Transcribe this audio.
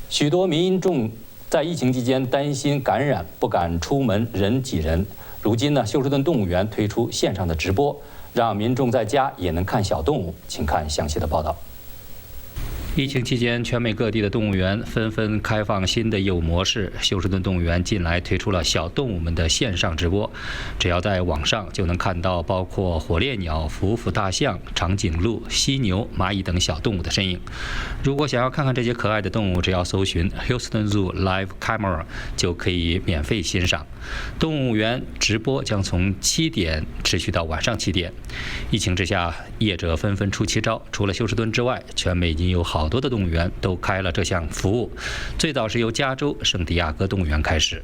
许多民众在疫情期间担心感染，不敢出门人挤人。如今呢，休斯顿动物园推出线上的直播，让民众在家也能看小动物。请看详细的报道。疫情期间，全美各地的动物园纷纷开放新的业务模式。休斯顿动物园近来推出了小动物们的线上直播，只要在网上就能看到包括火烈鸟、伏虎大象、长颈鹿、犀牛、蚂蚁等小动物的身影。如果想要看看这些可爱的动物，只要搜寻 Houston Zoo Live Camera 就可以免费欣赏。动物园直播将从7点持续到晚上7点。疫情之下，业者纷纷出奇招，除了休斯顿之外，全美已经有好多的动物园都开了这项服务。最早是由加州圣地亚哥动物园开始。